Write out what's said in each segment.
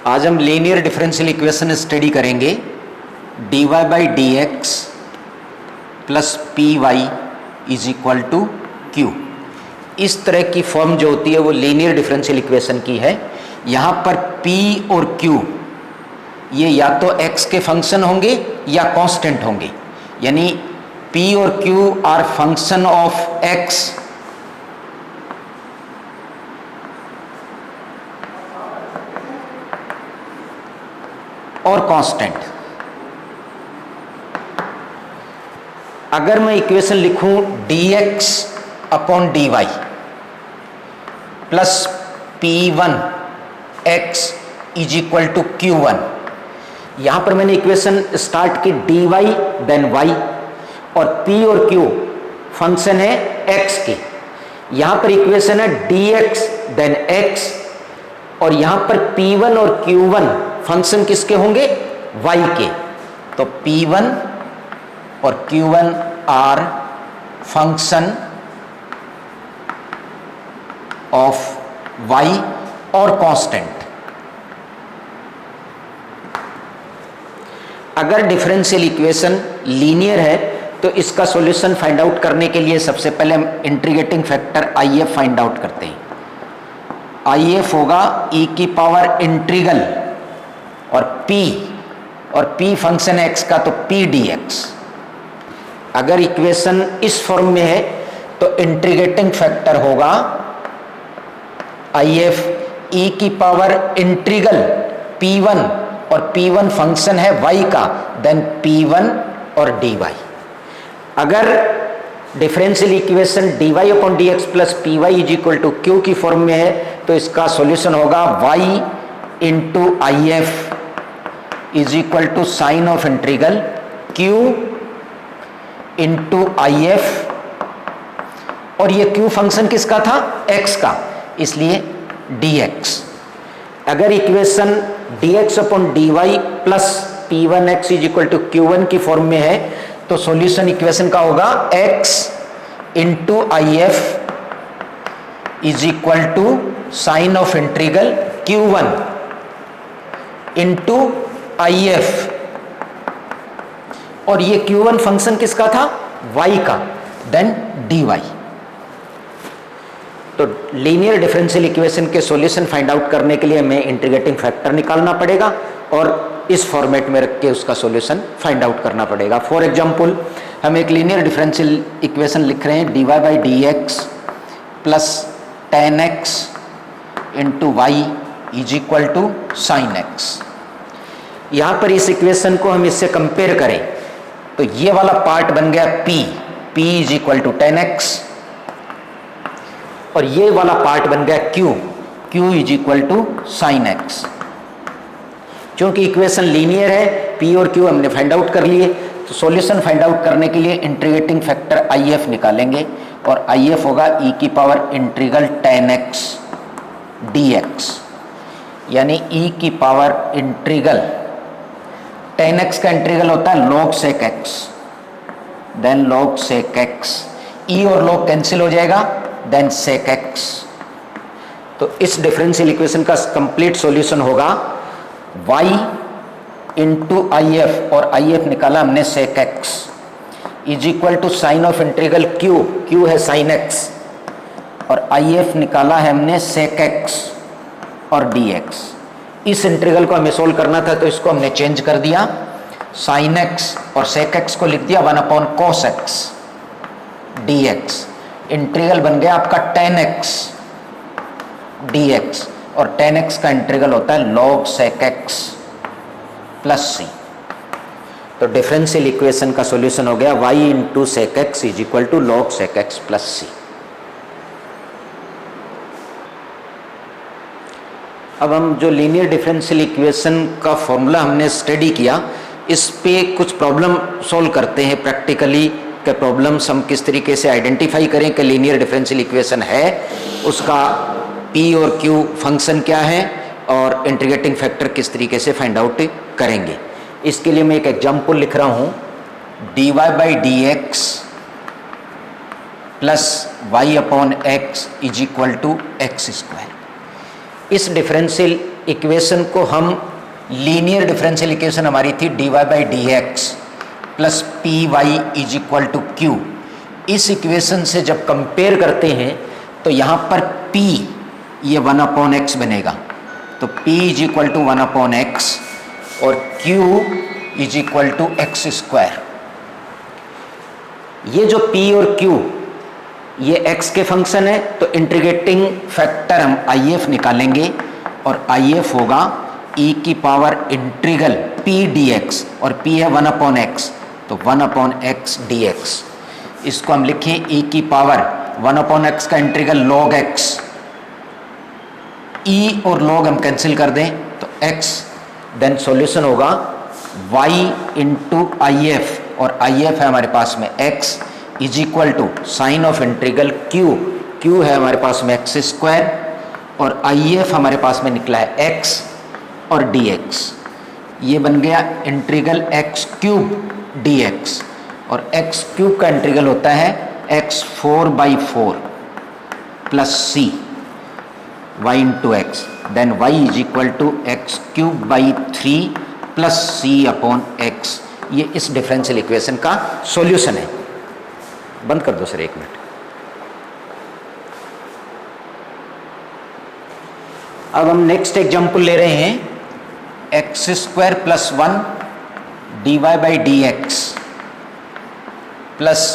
आज हम linear differential equation study करेंगे। dy by d x plus p y is equal to q. इस तरह की फॉर्म जो होती है वो लीनियर डिफरेंशियल इक्वेशन की है। यहाँ पर p और q ये या तो x के फंक्शन होंगे या कांस्टेंट होंगे, यानी p और q are function of x और कांस्टेंट। अगर मैं इक्वेशन लिखूं dx upon dy plus p1 x is equal to q1, यहां पर मैंने इक्वेशन स्टार्ट की dy देन y और p और q फंक्शन है x के। यहां पर इक्वेशन है dx देन x और यहां पर p1 और q1 फंक्शन किसके होंगे? y के। तो p1 और q1 are function of y और कांस्टेंट। अगर डिफरेंशियल इक्वेशन लीनियर है तो इसका सॉल्यूशन फाइंड आउट करने के लिए सबसे पहले हम integrating factor IF find out करते हैं। IF होगा e की पावर इंटीग्रल और p फंक्शन x का, तो p dx। अगर इक्वेशन इस फॉर्म में है तो इंटीग्रेटिंग फैक्टर होगा IF e की पावर इंटीग्रल p1 और p1 फंक्शन है y का, देन p1 और dy। अगर differential equation dy upon d x plus p y is equal to q की फॉर्म में है तो इसका सॉल्यूशन होगा y into I F is equal to sign of integral q into I F, और ये q फंक्शन किसका था? x का, इसलिए dx। अगर equation dx upon dy plus p1x is equal to q1 की फॉर्म में है तो सॉल्यूशन इक्वेशन का होगा x into I F is equal to sign of integral q1 into I F, और ये q1 फंक्शन किसका था? y का, देन dy। तो लीनियर डिफरेंशियल इक्वेशन के सॉल्यूशन फाइंड आउट करने के लिए हमें इंटीग्रेटिंग फैक्टर निकालना पड़ेगा और इस फॉर्मेट में रख के उसका सॉल्यूशन फाइंड आउट करना पड़ेगा। फॉर एग्जांपल हम एक लीनियर डिफरेंशियल इक्वेशन लिख रहे हैं dy by d x plus tan x into y is equal to sine x. यहां पर इस इक्वेशन को हम इससे कंपेयर करें तो ये वाला पार्ट बन गया p is equal to tan x, और ये वाला पार्ट बन गया q is equal to sine x. क्योंकि इक्वेशन लीनियर है, p और q हमने फाइंड आउट कर लिए, तो सॉल्यूशन फाइंड आउट करने के लिए इंटीग्रेटिंग फैक्टर IF निकालेंगे और IF होगा e की power integral tan x dx, यानी e की पावर इंटीग्रल टेन एक्स का इंटीग्रल होता है log sec x, then log sec x, e और log कैंसिल हो जाएगा, देन sec x। तो इस डिफरेंशियल इक्वेशन का कंप्लीट सॉल्यूशन होगा y इंटू आई एफ, और आई एफ निकाला हमने sec x is equal to sign of integral q है साइन x, और आई एफ निकाला है हमने sec x और dx। इस इंटीग्रल को हमें सोल्व करना था तो इसको हमने चेंज कर दिया, साइन x और sec x को लिख दिया 1 upon cos x dx। Integral बन गया आपका tan x dx, और tan x का इंटीग्रल होता है log sec x plus c। तो डिफरेंशियल इक्वेशन का सॉल्यूशन हो गया y into sec x is equal to log sec x plus c। अब हम जो लीनियर डिफरेंशियल इक्वेशन का फॉर्मूला हमने स्टडी किया, इस पे कुछ प्रॉब्लम सॉल्व करते हैं प्रैक्टिकली। के प्रॉब्लम्स हम किस तरीके से आइडेंटिफाई करें कि लीनियर डिफरेंशियल इक्वेशन है, उसका p और q फंक्शन क्या है और इंटीग्रेटिंग फैक्टर किस तरीके से फाइंड आउट करेंगे। इसके लिए मैं एक एग्जांपल लिख रहा हूँ dy by d x plus y upon x is equal to x square. इस डिफरेंशियल इक्वेशन को हम लीनियर डिफरेंशियल इक्वेशन हमारी थी dy by d x plus p y is equal to q. इस इक्वेशन से जब कंपेयर करते हैं तो यहाँ पर p ये 1/x बनेगा, तो p is equal to 1/x और q is equal to x square. ये जो p और q ये x के फंक्शन है, तो इंटीग्रेटिंग फैक्टर हम if निकालेंगे और if होगा e की पावर इंटीग्रल p dx और p है 1/x, तो 1/x dx। इसको हम लिखें e की पावर 1/x का इंटीग्रल log x, e और log हम कैंसिल कर दें तो x, देन सॉल्यूशन होगा y इंटू आई एफ और आई एफ है हमारे पास में x is equal to sign of integral q है हमारे पास में एक्स स्क्वायर और आई एफ हमारे पास में निकला है x और dx। ये बन गया इंटीग्रल x क्यूब dx और x क्यूब का इंटीग्रल होता है x 4/4 plus c y into x, then y is equal to x cube by 3 plus c upon x. ये इस डिफरेंशियल इक्वेशन का सॉल्यूशन है। बंद कर दो सर 1 मिनट। अब हम नेक्स्ट एग्जाम्पल ले रहे हैं x square plus 1 dy by d x plus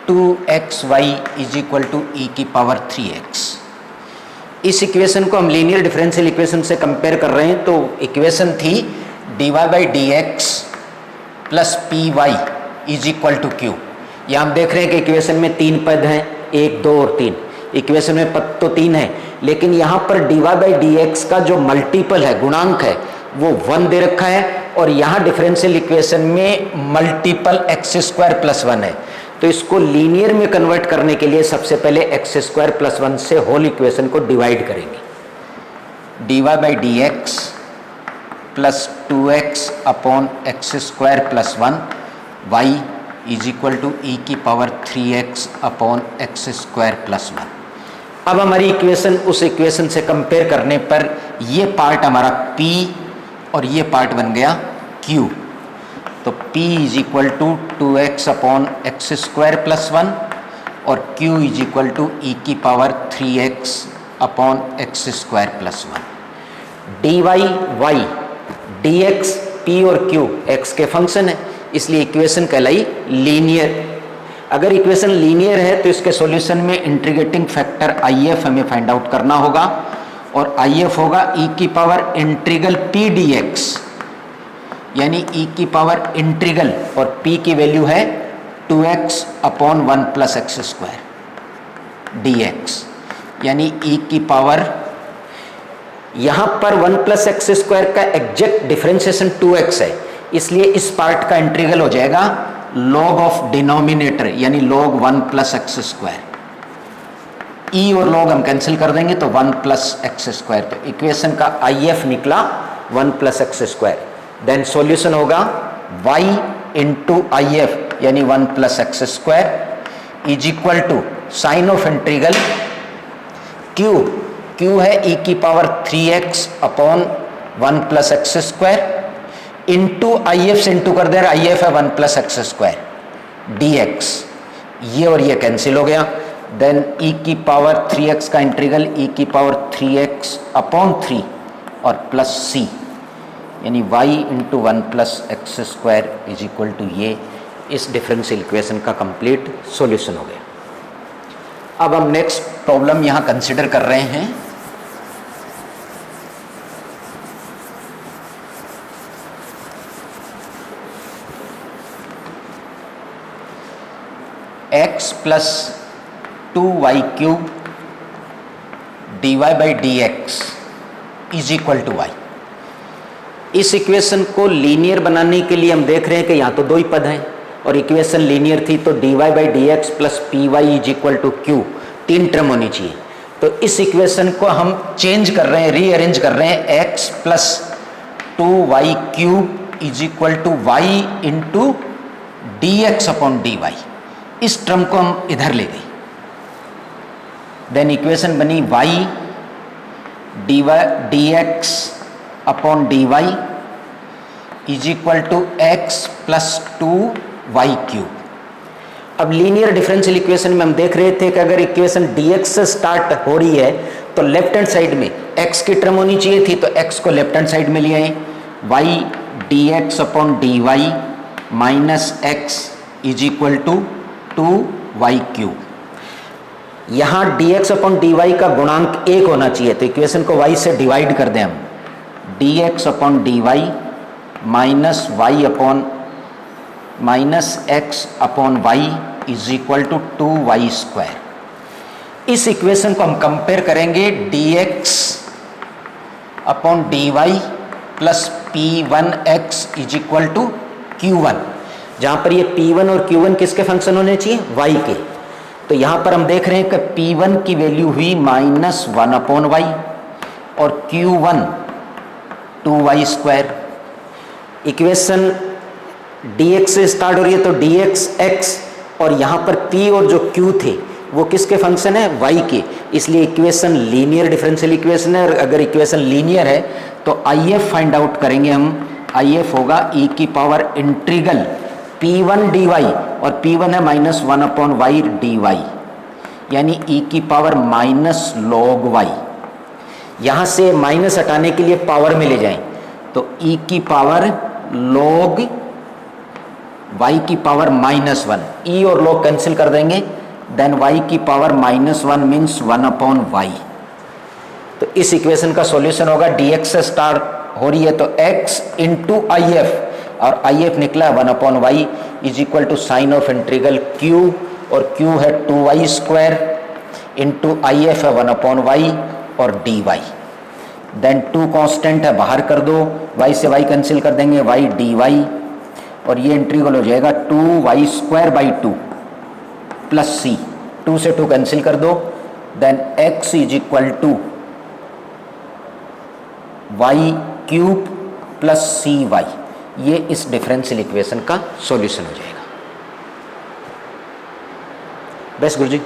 2xy is equal to e की पावर 3x। इस इक्वेशन को हम लीनियर डिफरेंशियल इक्वेशन से कंपेयर कर रहे हैं, तो इक्वेशन थी dy by d x plus p y is equal to q. यहाँ हम देख रहे हैं कि इक्वेशन में 3 पद हैं, 1, 2 और 3। इक्वेशन में पद तो 3 है, लेकिन यहाँ पर dy बाई डी एक्स का जो मल्टीपल है, गुणांक है, वो 1 दे रखा है और यहाँ डिफरेंशियल इक्वेशन में मल्टीपल एक्स स्क्वायर प्लस 1 है। तो इसको लीनियर में कन्वर्ट करने के लिए सबसे पहले एक्स स्क्वायर प्लस 1 से होल इक्वेशन को डिवाइड करेंगे। dy by d x plus 2x upon x square plus 1 y is equal to e की power 3x upon x square plus 1। अब हमारी इक्वेशन उस इक्वेशन से कंपेयर करने पर ये पार्ट हमारा p और ये पार्ट बन गया q, तो p is equal to 2x upon x square plus 1 और q is equal to e की power 3x upon x square plus 1। dy y dx p और q x के फंक्शन है, इसलिए इक्वेशन कहलाई लीनियर। अगर इक्वेशन लीनियर है तो इसके सॉल्यूशन में इंटीग्रेटिंग फैक्टर IF हमें फाइंड आउट करना होगा और IF होगा e की पावर इंटीग्रल p dx, यानी e की पावर इंटीग्रल और p की वैल्यू है 2x upon 1 plus x square dx, यानी e की पावर यहाँ पर 1 प्लस एक्स स्क्वायर का एग्जैक्ट डिफरेंशिएशन 2x है, इसलिए इस पार्ट का इंटीग्रल हो जाएगा log ऑफ डिनोमिनेटर यानी log 1 plus x square. e और log हम कैंसिल कर देंगे तो 1 प्लस एक्स स्क्वायर, तो इक्वेशन का IF निकला 1 plus x square. Then solution होगा y इंटू आई एफ यानी 1 plus x square is equal to sign of integral q है e की power 3x upon 1 plus x square into I F से into कर दे रहा, आई F है 1 plus x square dx। ये और ये कैंसिल हो गया, देन e की पावर 3x का इंटीग्रल e की पावर 3x अपॉन 3 और प्लस c, यानी y into 1 plus x square is equal to ये इस डिफरेंशियल इक्वेशन का कंप्लीट सॉल्यूशन हो गया। अब हम नेक्स्ट प्रॉब्लम यहाँ कंसिडर कर रहे हैं। x plus 2y cube dy by d x is equal to y. इस इक्वेशन को लीनियर बनाने के लिए हम देख रहे हैं कि यहाँ तो 2 ही पद हैं और इक्वेशन लीनियर थी, तो dy by d x plus p y is equal to q 3 term होनी चाहिए। तो इस इक्वेशन को हम चेंज कर रहे हैं, रीअरेंज कर रहे हैं, x plus 2y cube is equal to y into d x upon d y. इस टर्म को हम इधर ले गए, देन इक्वेशन बनी y d x upon d y is equal to x plus 2y cube. अब लीनियर डिफरेंशियल इक्वेशन में हम देख रहे थे कि अगर इक्वेशन dx से स्टार्ट हो रही है तो लेफ्ट हैंड साइड में x की टर्म होनी चाहिए थी, तो x को लेफ्ट हैंड साइड में ले आए, y dx upon d y minus x is equal to 2y cube. यहाँ dx अपॉन डी वाई का गुणांक 1 होना चाहिए, तो इक्वेशन को y से डिवाइड कर दें हम, dx upon d y minus y upon minus x upon y is equal to 2y square. इस इक्वेशन को हम कंपेयर करेंगे dx upon d y plus p1x is equal to q1, जहाँ पर ये p1 और q1 किसके फंक्शन होने चाहिए, y के। तो यहाँ पर हम देख रहे हैं कि p1 की वैल्यू हुई माइनस 1 अपॉन वाई और q1 2y square. Equation dx से स्टार्ट हो रही है तो dx x, और यहाँ पर p और जो q थे वो किसके फंक्शन है, y के, इसलिए इक्वेशन लीनियर डिफरेंशियल इक्वेशन है। और अगर इक्वेशन लीनियर है तो IF फाइंड आउट करेंगे हम, IF होगा e की पावर इंटीग्रल p1 dy, और p1 है minus 1 upon y d y, यानी e की पावर माइनस लॉग y। यहाँ से माइनस हटाने के लिए पावर में ले जाएं तो e की पावर लॉग y की पावर माइनस 1, e और log कैंसिल कर देंगे, देन y की power minus 1 means 1 upon y. तो इस इक्वेशन का सॉल्यूशन होगा dx से स्टार्ट हो रही है तो x इंटू IF, और IF निकला 1 upon y is equal to sign of integral q, और q है 2y स्क्वायर इंटू IF है 1 अपॉन वाई और dy। देन 2 कांस्टेंट है, बाहर कर दो, y से y कैंसिल कर देंगे, y dy, और ये इंटीग्रल हो जाएगा 2y square by 2 plus c, 2 से 2 कैंसिल कर दो, then x is equal to y cube plus cy। ये इस डिफरेंशियल इक्वेशन का सॉल्यूशन हो जाएगा। बस गुरुजी।